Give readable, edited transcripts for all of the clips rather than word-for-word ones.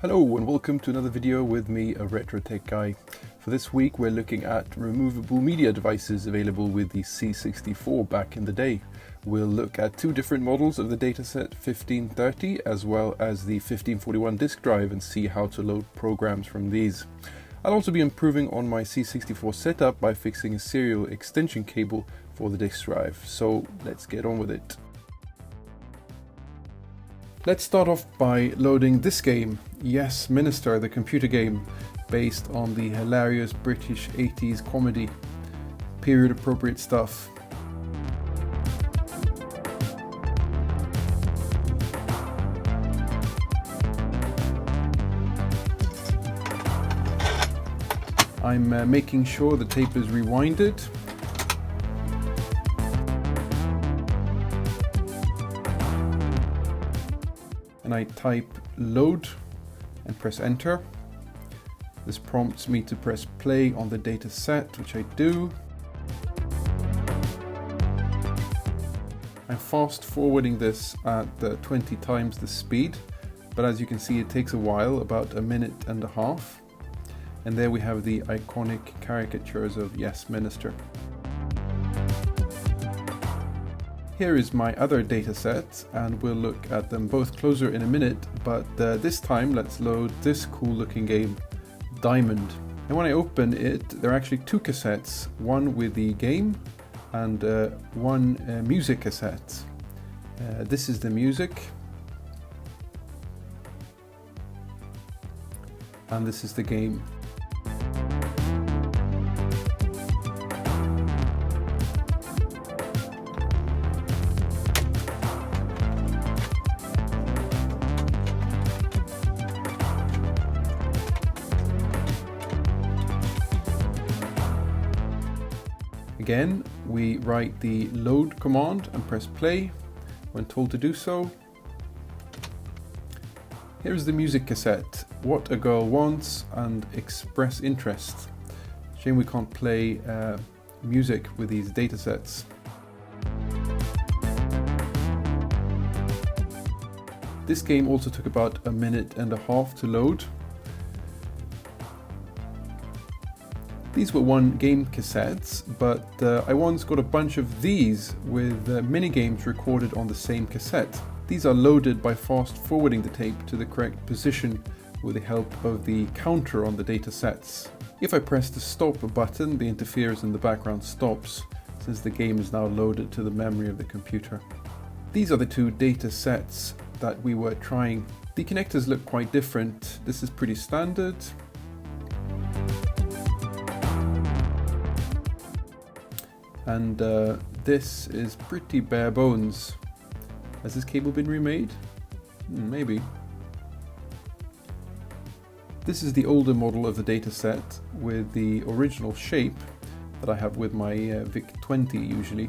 Hello and welcome to another video with me, a retro tech guy. For this week we're looking at removable media devices available with the C64 back in the day. We'll look at two different models of the Datassette 1530 as well as the 1541 disk drive and see how to load programs from these. I'll also be improving on my C64 setup by fixing a serial extension cable for the disk drive. So let's get on with it. Let's start off by loading this game, Yes Minister, the computer game, based on the hilarious British 80s comedy. Period appropriate stuff. I'm making sure the tape is rewinded. And I type load and press enter. This prompts me to press play on the Datassette, which I do. I'm fast forwarding this at 20 times the speed, but as you can see it takes a while, about a minute and a half. And there we have the iconic caricatures of Yes Minister. Here is my other Datassette, and we'll look at them both closer in a minute, but this time let's load this cool looking game, Diamond. And when I open it, there are actually two cassettes, one with the game and one music cassette. This is the music, and this is the game. Again, we write the load command and press play when told to do so. Here's the music cassette, What a Girl Wants and Express Interest. Shame we can't play music with these datasets. This game also took about a minute and a half to load. These were one game cassettes, but I once got a bunch of these with minigames recorded on the same cassette. These are loaded by fast forwarding the tape to the correct position with the help of the counter on the datasets. If I press the stop button, the interference in the background stops, since the game is now loaded to the memory of the computer. These are the two datasets that we were trying. The connectors look quite different. This is pretty standard. And this is pretty bare bones. Has this cable been remade? Maybe. This is the older model of the Datassette with the original shape that I have with my VIC-20 usually.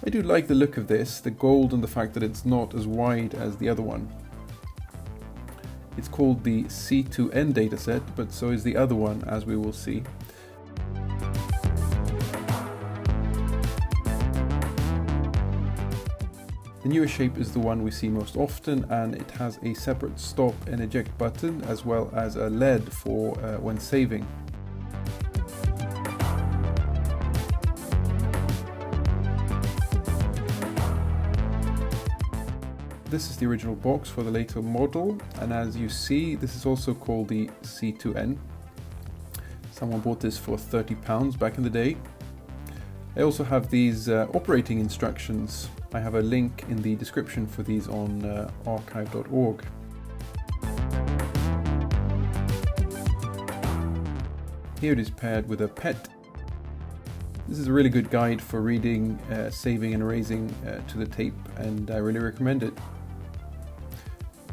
I do like the look of this, the gold and the fact that it's not as wide as the other one. It's called the C2N Datassette, but so is the other one, as we will see. The newer shape is the one we see most often, and it has a separate stop and eject button as well as a LED for when saving. This is the original box for the later model, and as you see, this is also called the C2N. Someone bought this for £30 back in the day. I also have these operating instructions. I have a link in the description for these on archive.org. Here it is paired with a PET. This is a really good guide for reading, saving and erasing to the tape, and I really recommend it.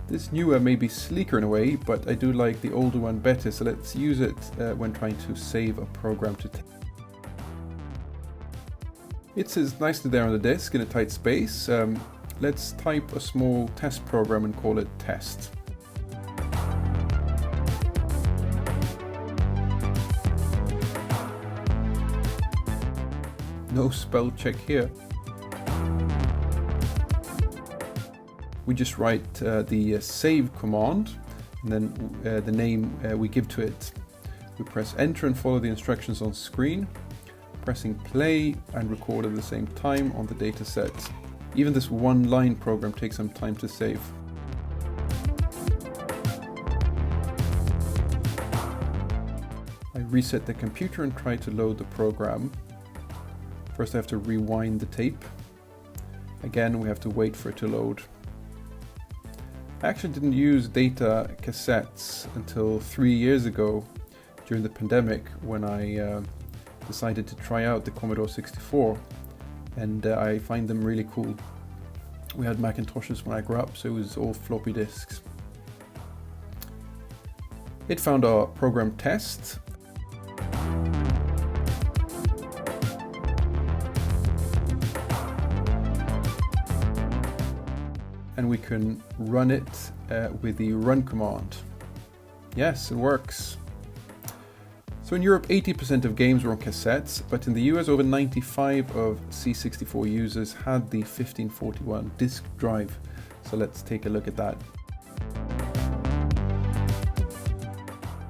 This newer may be sleeker in a way, but I do like the older one better, so let's use it when trying to save a program to tape. It sits nicely there on the disk in a tight space. Let's type a small test program and call it test. No spell check here. We just write the save command and then the name we give to it. We press enter and follow the instructions on screen, pressing play and record at the same time on the dataset. Even this one line program takes some time to save. I reset the computer and try to load the program. First I have to rewind the tape. Again, we have to wait for it to load. I actually didn't use data cassettes until 3 years ago during the pandemic, when I decided to try out the Commodore 64, and I find them really cool. We had Macintoshes when I grew up, so it was all floppy disks. It found our program test. And we can run it with the run command. Yes, it works. So in Europe, 80% of games were on cassettes, but in the US, over 95% of C64 users had the 1541 disk drive. So let's take a look at that.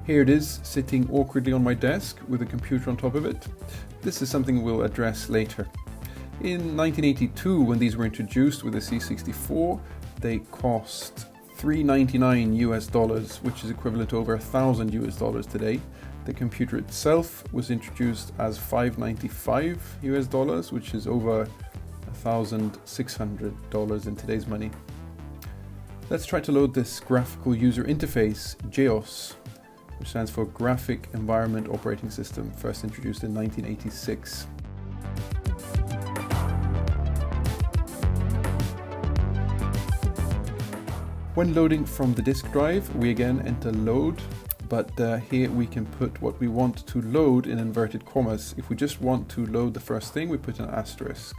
Here it is, sitting awkwardly on my desk with a computer on top of it. This is something we'll address later. In 1982, when these were introduced with the C64, they cost $399 US, which is equivalent to over $1,000 US today. The computer itself was introduced as $595 US, which is over $1,600 in today's money. Let's try to load this graphical user interface, GEOS, which stands for Graphic Environment Operating System, first introduced in 1986. When loading from the disk drive, we again enter load, but here we can put what we want to load in inverted commas. If we just want to load the first thing, we put an asterisk.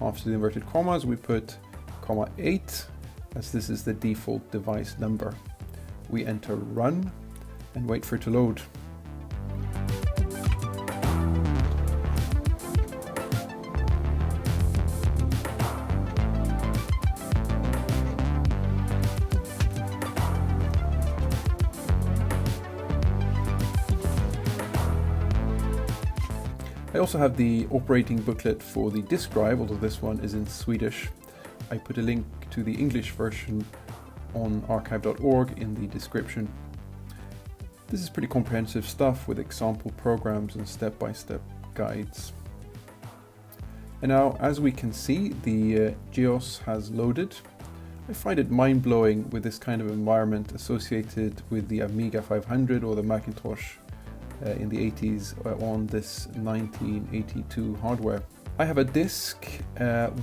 After the inverted commas, we put "8", as this is the default device number. We enter run and wait for it to load. I also have the operating booklet for the disk drive, although this one is in Swedish. I put a link to the English version on archive.org in the description. This is pretty comprehensive stuff with example programs and step-by-step guides. And now, as we can see, the GEOS has loaded. I find it mind-blowing with this kind of environment associated with the Amiga 500 or the Macintosh in the 80s on this 1982 hardware. I have a disk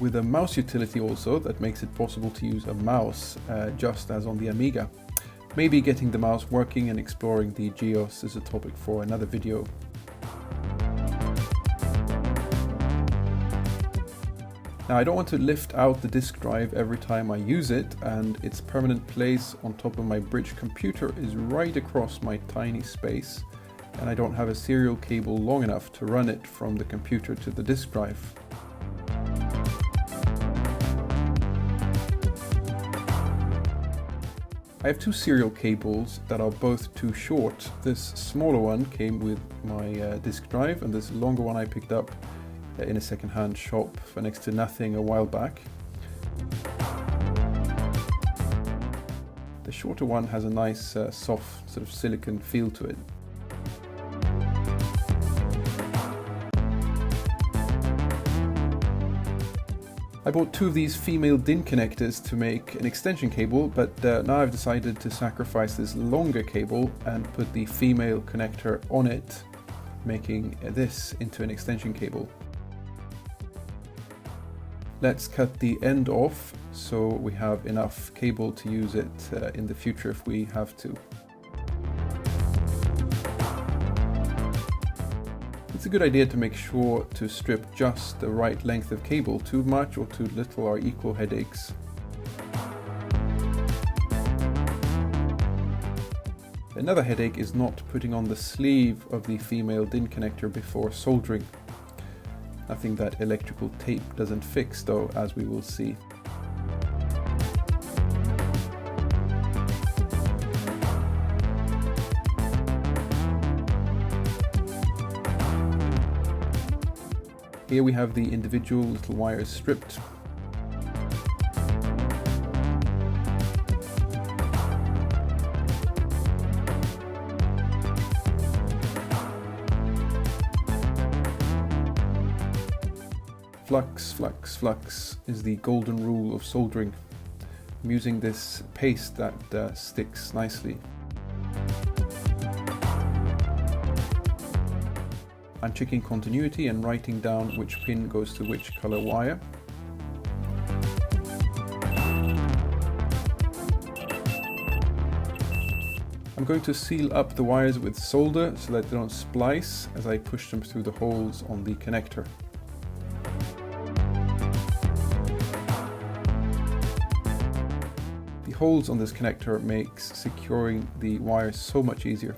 with a mouse utility also that makes it possible to use a mouse just as on the Amiga. Maybe getting the mouse working and exploring the GEOS is a topic for another video. Now, I don't want to lift out the disk drive every time I use it, and its permanent place on top of my bridge computer is right across my tiny space, and I don't have a serial cable long enough to run it from the computer to the disk drive. I have two serial cables that are both too short. This smaller one came with my disk drive, and this longer one I picked up in a second-hand shop for next to nothing a while back. The shorter one has a nice soft sort of silicon feel to it. I bought two of these female DIN connectors to make an extension cable, but now I've decided to sacrifice this longer cable and put the female connector on it, making this into an extension cable. Let's cut the end off so we have enough cable to use it in the future if we have to. It's a good idea to make sure to strip just the right length of cable. Too much or too little are equal headaches. Another headache is not putting on the sleeve of the female DIN connector before soldering. Nothing that electrical tape doesn't fix though, as we will see. Here we have the individual little wires stripped. Flux, flux, flux is the golden rule of soldering. I'm using this paste that sticks nicely. I'm checking continuity and writing down which pin goes to which color wire. I'm going to seal up the wires with solder so that they don't splice as I push them through the holes on the connector. The holes on this connector makes securing the wires so much easier.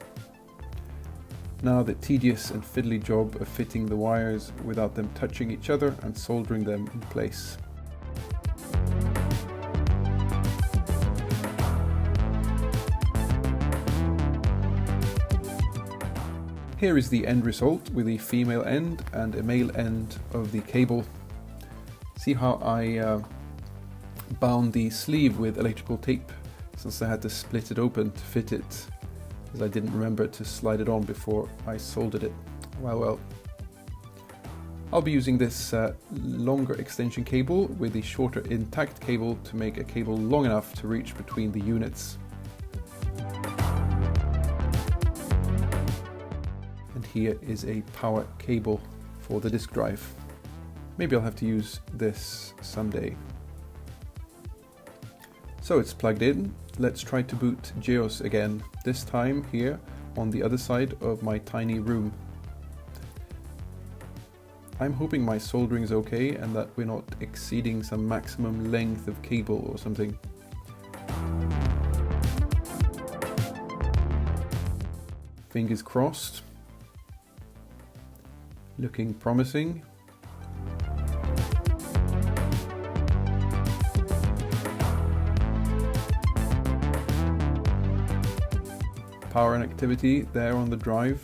Now the tedious and fiddly job of fitting the wires without them touching each other and soldering them in place. Here is the end result with a female end and a male end of the cable. See how I bound the sleeve with electrical tape, since I had to split it open to fit it, as I didn't remember to slide it on before I soldered it. Well. I'll be using this longer extension cable with the shorter intact cable to make a cable long enough to reach between the units. And here is a power cable for the disk drive. Maybe I'll have to use this someday. So it's plugged in. Let's try to boot GEOS again, this time here on the other side of my tiny room. I'm hoping my soldering is okay and that we're not exceeding some maximum length of cable or something. Fingers crossed. Looking promising. Power and activity there on the drive.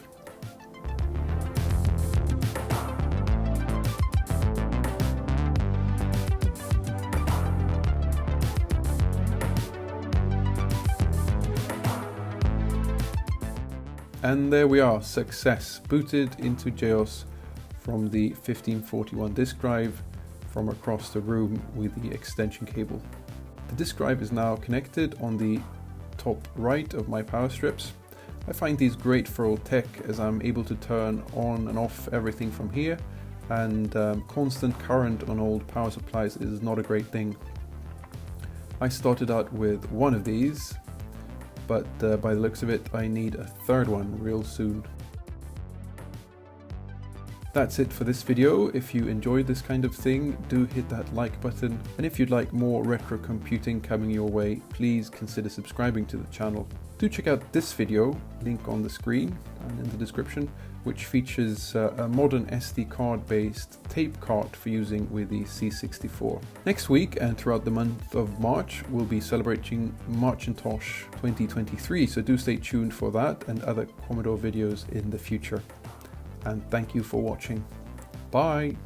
And there we are, success, booted into GEOS from the 1541 disk drive from across the room with the extension cable. The disk drive is now connected on the top right of my power strips. I find these great for old tech as I'm able to turn on and off everything from here, and constant current on old power supplies is not a great thing. I started out with one of these, but by the looks of it I need a third one real soon. That's it for this video. If you enjoyed this kind of thing, do hit that like button, and if you'd like more retro computing coming your way, please consider subscribing to the channel. Do check out this video, link on the screen and in the description, which features a modern SD card based TapeCart for using with the C64. Next week and throughout the month of March, we'll be celebrating Marcintosh 2023, so do stay tuned for that and other Commodore videos in the future. And thank you for watching. Bye!